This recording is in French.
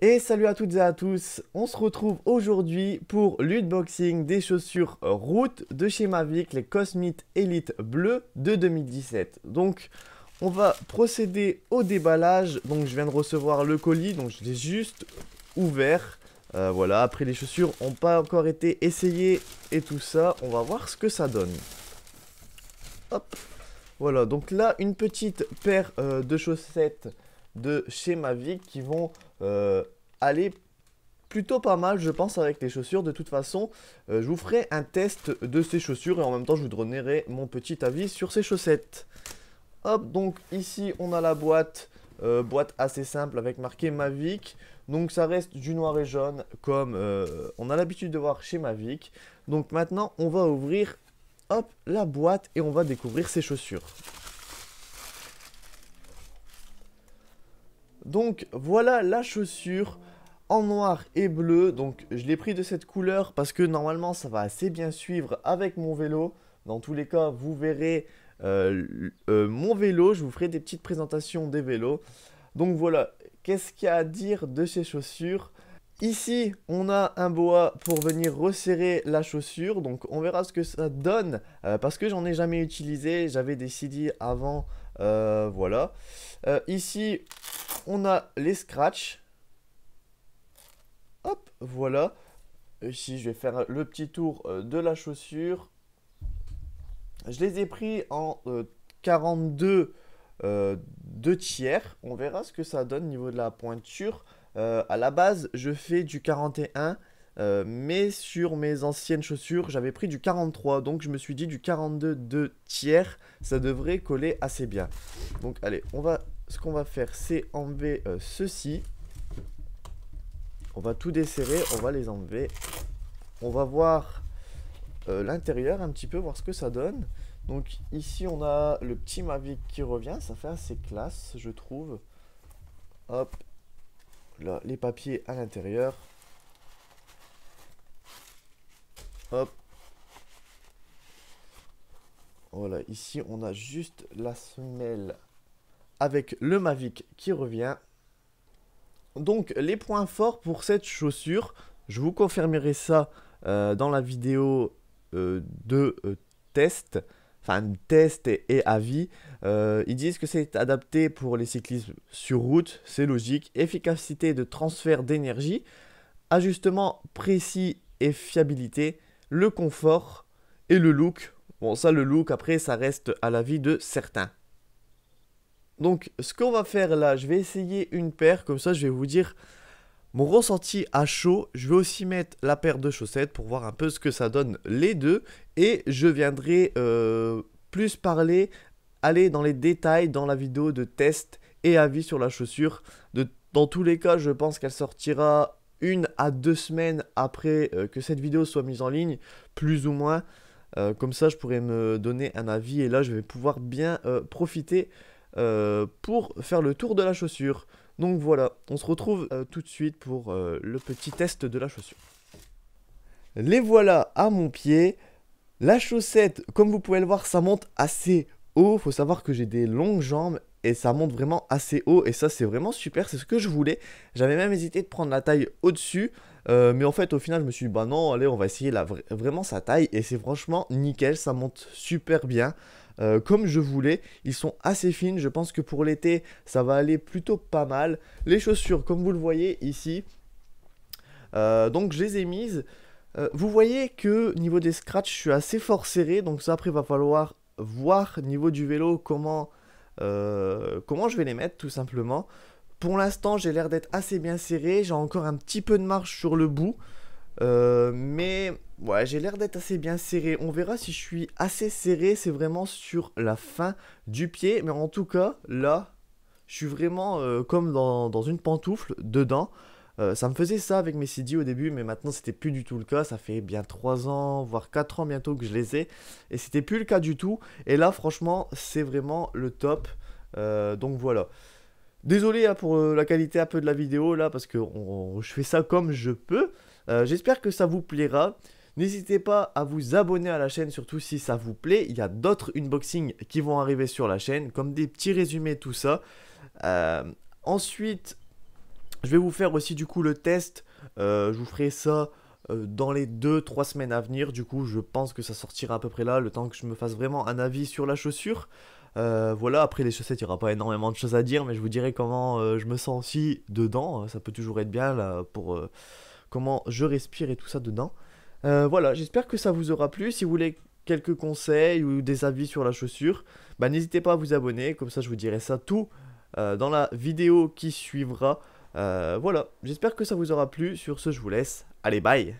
Et salut à toutes et à tous, on se retrouve aujourd'hui pour l'unboxing des chaussures Root de chez Mavic, les Cosmite Elite bleues de 2017. Donc on va procéder au déballage, donc je viens de recevoir le colis, donc je l'ai juste ouvert. Voilà, après les chaussures n'ont pas encore été essayées et tout ça, on va voir ce que ça donne. Hop, voilà, donc là une petite paire de chaussettes de chez Mavic qui vont aller plutôt pas mal, je pense, avec les chaussures. De toute façon, je vous ferai un test de ces chaussures et en même temps, je vous donnerai mon petit avis sur ces chaussettes. Hop, donc ici, on a la boîte, boîte assez simple avec marqué Mavic. Donc ça reste du noir et jaune comme on a l'habitude de voir chez Mavic. Donc maintenant, on va ouvrir, hop, la boîte et on va découvrir ces chaussures. Donc voilà la chaussure en noir et bleu. Donc je l'ai pris de cette couleur parce que normalement ça va assez bien suivre avec mon vélo. Dans tous les cas, vous verrez mon vélo. Je vous ferai des petites présentations des vélos. Donc voilà, qu'est-ce qu'il y a à dire de ces chaussures? Ici, on a un boa pour venir resserrer la chaussure. Donc on verra ce que ça donne parce que j'en ai jamais utilisé. J'avais des CD avant. Voilà. Ici, on a les scratchs. Hop, voilà. Ici, je vais faire le petit tour de la chaussure. Je les ai pris en 42 2 tiers. On verra ce que ça donne au niveau de la pointure. À la base, je fais du 41. Mais sur mes anciennes chaussures, j'avais pris du 43. Donc, je me suis dit du 42 2 tiers. Ça devrait coller assez bien. Donc, allez, ce qu'on va faire, c'est enlever ceci. On va tout desserrer, on va les enlever. On va voir l'intérieur un petit peu, voir ce que ça donne. Donc ici on a le petit Mavic qui revient, ça fait assez classe je trouve. Hop, là les papiers à l'intérieur. Hop. Voilà, ici on a juste la semelle avec le Mavic qui revient. Donc les points forts pour cette chaussure, je vous confirmerai ça dans la vidéo de test, enfin test et avis. Ils disent que c'est adapté pour les cyclismes sur route, c'est logique. Efficacité de transfert d'énergie, ajustement précis et fiabilité, le confort et le look. Bon ça le look après ça reste à l'avis de certains. Donc ce qu'on va faire là, je vais essayer une paire, comme ça je vais vous dire mon ressenti à chaud. Je vais aussi mettre la paire de chaussettes pour voir un peu ce que ça donne les deux. Et je viendrai plus parler, aller dans les détails dans la vidéo de test et avis sur la chaussure. Dans tous les cas, je pense qu'elle sortira 1 à 2 semaines après que cette vidéo soit mise en ligne, plus ou moins. Comme ça, je pourrais me donner un avis et là, je vais pouvoir bien profiter pour faire le tour de la chaussure. Donc voilà, on se retrouve tout de suite pour le petit test de la chaussure. Les voilà à mon pied. La chaussette, comme vous pouvez le voir, ça monte assez haut. Faut savoir que j'ai des longues jambes et ça monte vraiment assez haut. Et ça, c'est vraiment super, c'est ce que je voulais. J'avais même hésité de prendre la taille au-dessus. Mais en fait, au final, je me suis dit, bah non, allez, on va essayer vraiment sa taille. Et c'est franchement nickel, ça monte super bien. Comme je voulais, ils sont assez fines. Je pense que pour l'été, ça va aller plutôt pas mal. Les chaussures, comme vous le voyez ici, donc je les ai mises. Vous voyez que niveau des scratchs, je suis assez fort serré. Donc ça, après, il va falloir voir niveau du vélo comment je vais les mettre, tout simplement. Pour l'instant, j'ai l'air d'être assez bien serré. J'ai encore un petit peu de marge sur le bout. Mais ouais, j'ai l'air d'être assez bien serré. On verra si je suis assez serré. C'est vraiment sur la fin du pied. Mais en tout cas, là, je suis vraiment comme dans une pantoufle dedans. Ça me faisait ça avec mes CD au début, mais maintenant c'était plus du tout le cas. Ça fait bien 3 ans, voire 4 ans bientôt que je les ai. Et c'était plus le cas du tout. Et là, franchement, c'est vraiment le top. Donc voilà. Désolé hein, pour la qualité un peu de la vidéo là, parce que je fais ça comme je peux. J'espère que ça vous plaira. N'hésitez pas à vous abonner à la chaîne, surtout si ça vous plaît. Il y a d'autres unboxings qui vont arriver sur la chaîne, comme des petits résumés, tout ça. Ensuite, Je vais vous faire aussi du coup le test. Je vous ferai ça dans les 2-3 semaines à venir. Du coup, je pense que ça sortira à peu près là, le temps que je me fasse vraiment un avis sur la chaussure. Voilà, après les chaussettes, il n'y aura pas énormément de choses à dire, mais je vous dirai comment je me sens aussi dedans. Ça peut toujours être bien là, pour comment je respire et tout ça dedans. Voilà, j'espère que ça vous aura plu. Si vous voulez quelques conseils ou des avis sur la chaussure, bah, n'hésitez pas à vous abonner, comme ça je vous dirai ça tout dans la vidéo qui suivra. Voilà, j'espère que ça vous aura plu. Sur ce, je vous laisse. Allez, bye!